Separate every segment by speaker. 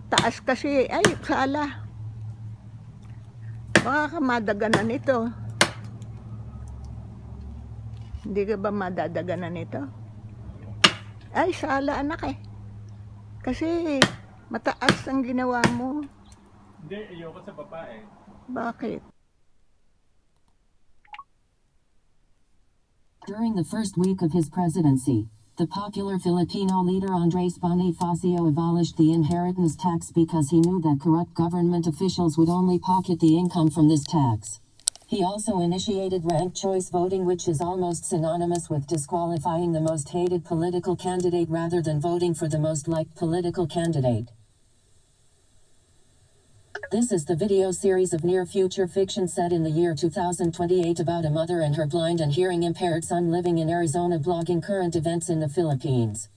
Speaker 1: Taas kasi, ay, sala. Baka ka madaganan ito. Hindi ka ba madadaganan ito? Ay, sala anak eh. Kasi mataas ang ginawa mo.
Speaker 2: Hindi, ayoko sa babae.
Speaker 1: Bakit?
Speaker 3: During the first week of his presidency, the popular Filipino leader Andres Bonifacio abolished the inheritance tax because he knew that corrupt government officials would only pocket the income from this tax. He also initiated ranked choice voting, which is almost synonymous with disqualifying the most hated political candidate rather than voting for the most liked political candidate. This is the video series of near-future fiction set in the year 2028 about a mother and her blind and hearing-impaired son living in Arizona blogging current events in the Philippines.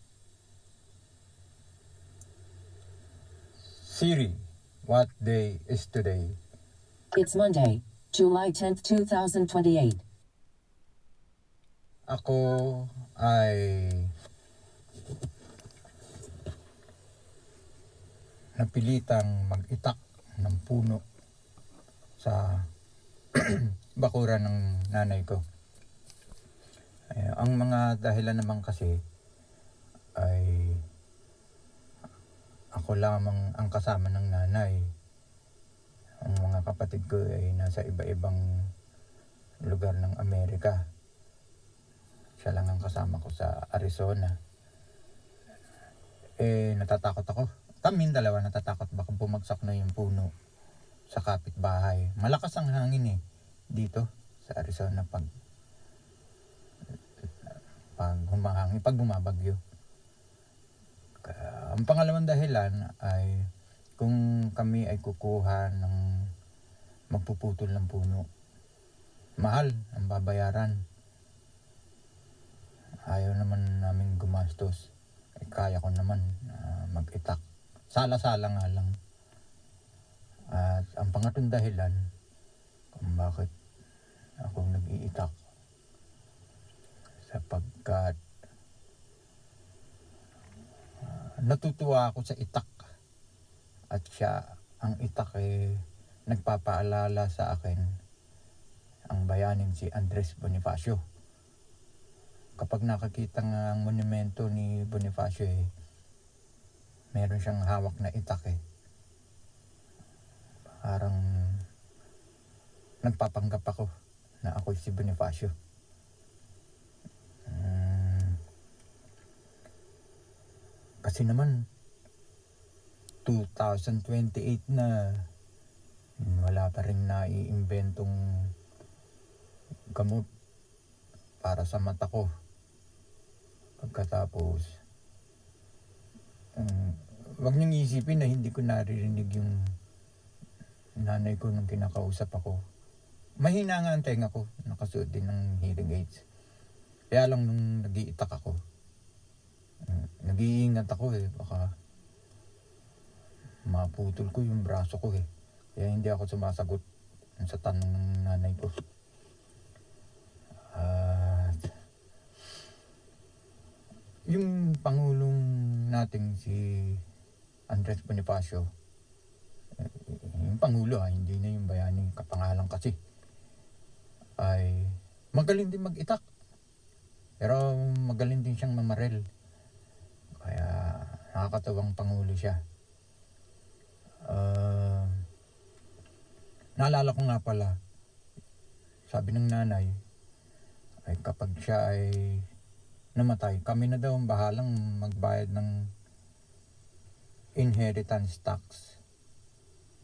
Speaker 4: Siri, what day is today?
Speaker 3: It's Monday, July 10th, 2028.
Speaker 4: Ako ay napilitang mag-itak ng puno sa bakuran ng nanay ko. Ang mga dahilan naman kasi ay ako lamang ang kasama ng nanay. Ang mga kapatid ko ay nasa iba-ibang lugar ng Amerika. Siya lang ang kasama ko sa Arizona. Natatakot ako. Kaming dalawa natatakot baka bumagsak na yung puno sa kapitbahay. Malakas ang hangin dito sa Arizona pag humahangin, pag bumabagyo. Ang pangalawang dahilan ay kung kami ay kukuha ng magpuputol ng puno. Mahal ang babayaran. Ayaw naman namin gumastos. Kaya ko naman mag-itak. Sala-sala nga lang. At ang pangatong dahilan kung bakit ako nag-iitak sapagkat natutuwa ako sa itak. At siya, ang itak nagpapaalala sa akin ang bayaning si Andres Bonifacio. Kapag nakakita nga ang monumento ni Bonifacio meron siyang hawak na itak Parang nagpapanggap ako na ako si Bonifacio. Kasi naman 2028 na, wala pa rin naiimbentong gamot para sa mata ko. Pagkatapos wag niyong isipin na hindi ko naririnig yung nanay ko nung kinakausap ako. Mahina nga ang tenga ko, nakasuot din ng hearing aids. Kaya lang nung nag-iitak ako, nag-iingat ako baka maputol ko yung braso ko Kaya hindi ako sumasagot sa tanong ng nanay ko. Yung Pangulong nating si Andres Bonifacio, yung Pangulo hindi na yung bayaning kapangalan kasi, ay magaling din mag-itak. Pero magaling din siyang mamarel. Kaya nakakatawang Pangulo siya. Naalala ko nga pala, sabi ng nanay, ay kapag siya ay namatay, kami na daw ang bahalang magbayad ng inheritance tax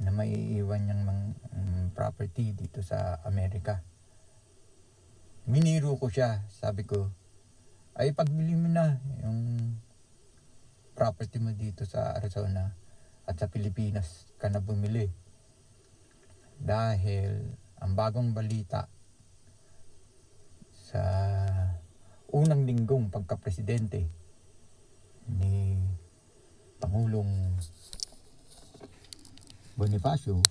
Speaker 4: na maiiwan niyang property dito sa Amerika. Miniro ko siya, sabi ko, ay pagbili mo na yung property mo dito sa Arizona at sa Pilipinas ka na bumili. Dahil ang bagong balita sa unang linggong pagka-presidente ni Pangulong Bonifacio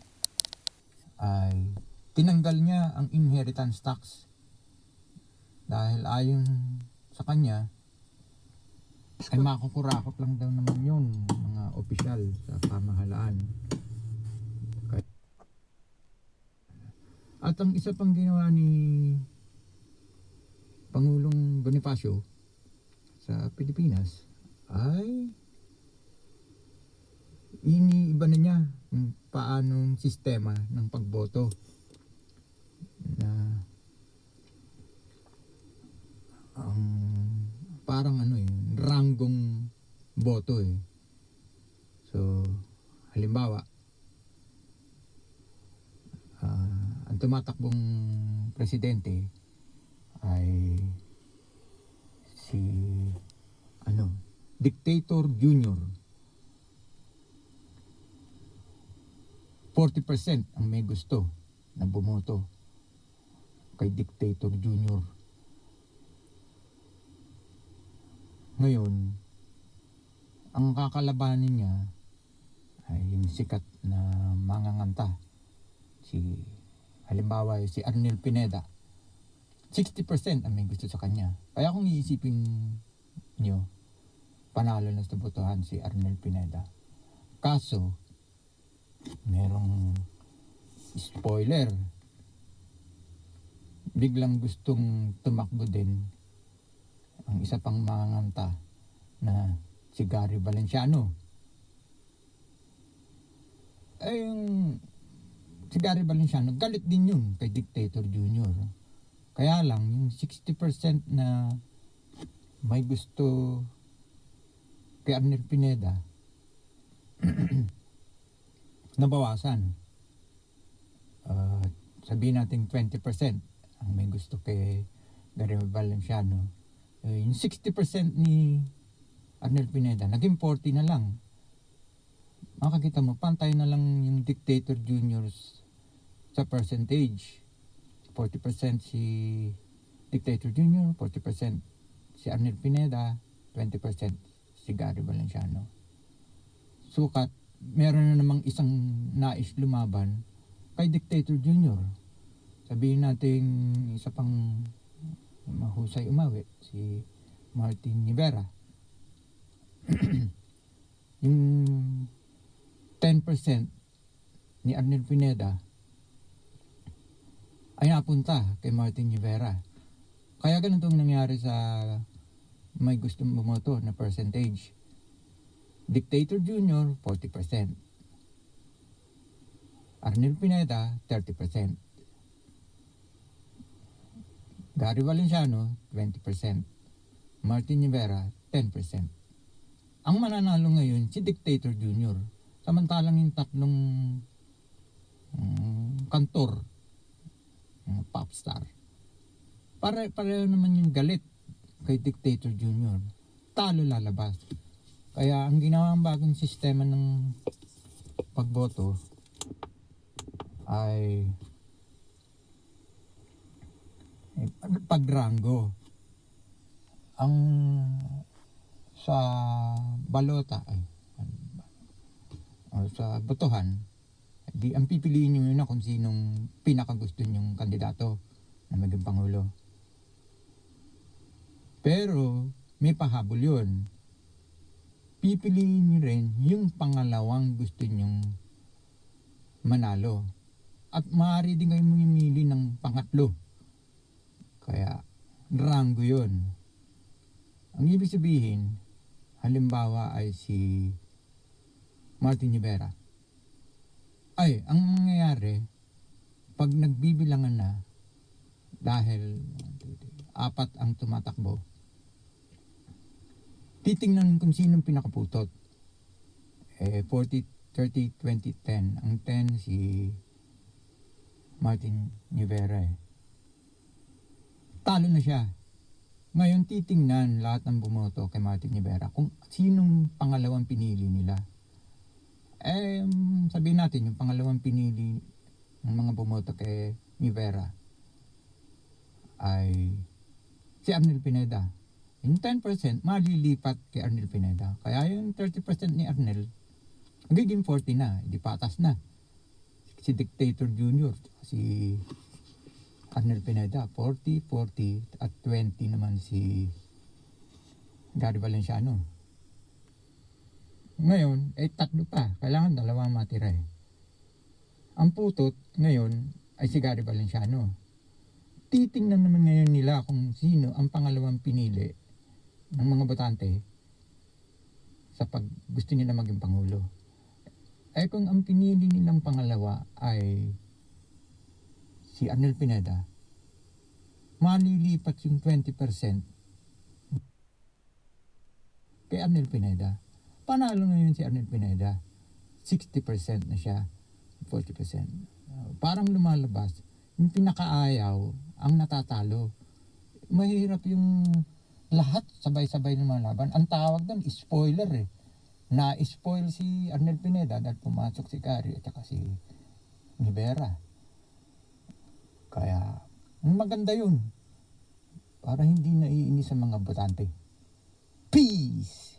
Speaker 4: ay tinanggal niya ang inheritance tax dahil ayon sa kanya ay makukurakot lang daw naman yun, mga opisyal sa pamahalaan. At ang isa pang ginawa ni Pangulong Bonifacio sa Pilipinas ay iniiba na niya kung paanong sistema ng pagboto na parang ranggong boto eh. So halimbawa ang tumatakbong presidente ay si Dictator Junior. 40% ang may gusto na bumoto kay Dictator Junior. Ngayon, ang kakalabanin niya ay yung sikat na manganganta. Halimbawa, si Arnel Pineda. 60% ang may gusto sa kanya. Kaya kung iisipin nyo, panalo na sa botohan si Arnel Pineda. Kaso, merong spoiler. Biglang gustong tumakbo din ang isa pang manganganta na si Gary Valenciano. Yung si Gary Valenciano, galit din yun kay Dictator Junior. Kaya lang, yung 60% na may gusto kay Arnel Pineda, nabawasan. Sabihin natin 20% ang may gusto kay Gary Valenciano. Yung 60% ni Arnel Pineda, naging 40 na lang. Makakita mo, pantay na lang yung Dictator Juniors sa percentage. 40% si Dictator Junior, 40% si Arnel Pineda, 20% si Gary Valenciano. Sukat, meron na namang isang nais lumaban kay Dictator Junior. Sabihin natin isa pang mahusay umawi, si Martin Rivera. Yung 10% ni Arnel Pineda ay napunta kay Martin Rivera. Kaya ganun itong nangyari sa may gustong bumoto na percentage. Dictator Junior, 40%. Arnel Pineda, 30%. Gary Valenciano, 20%. Martin Rivera, 10%. Ang mananalo ngayon, si Dictator Junior. Samantalang yung tatlong kantor, pop star, pareho naman yung galit kay Dictator Junior. Talo lalabas. Kaya ang ginawang bagong sistema ng pagboto ay pagranggo. Ang sa balota sa botohan, ang pipiliin nyo yun na kung sinong pinakagusto nyong kandidato na maging pangulo. Pero may pahabol yun. Pipiliin nyo rin yung pangalawang gusto nyong manalo. At maaari din kayong mamimili ng pangatlo. Kaya ranggo yun. Ang ibig sabihin, halimbawa ay si Martin Rivera. Ay, ang mangyayari, pag nagbibilangan na, dahil 4 ang tumatakbo, titingnan kung sinong pinakaputot. 40, 30, 20, 10. Ang 10 si Martin Rivera Talo na siya. Ngayon titingnan lahat ng bumoto kay Martin Rivera kung sinong pangalawang pinili nila. Sabihin natin yung pangalawang pinili ng mga bumoto kay Rivera ay si Arnel Pineda. Yung 10% malilipat kay Arnel Pineda. Kaya yung 30% ni Arnel magiging 40 na, hindi patas na. Si Dictator Junior, si Arnel Pineda, 40, 40 at 20 naman si Gary Valenciano. Ngayon, tatlo pa. Kailangan dalawang matira eh. Ang putot ngayon ay si Gary Valenciano. Titingnan naman ngayon nila kung sino ang pangalawang pinili ng mga botante sa pag gusto nila maging pangulo. Kung ang pinili nilang pangalawa ay si Arnel Pineda, malilipat yung 20% kay Arnel Pineda. Panalo ngayon si Arnel Pineda. 60% na siya, 40%. Parang lumalabas, yung pinakaayaw ang natatalo. Mahirap yung lahat sabay-sabay lumalaban. Ang tawag doon, spoiler eh. Na-spoil si Arnel Pineda dahil pumasok si Gary at saka si Rivera. Kaya, maganda yun. Para hindi naiinis sa mga botante. Peace!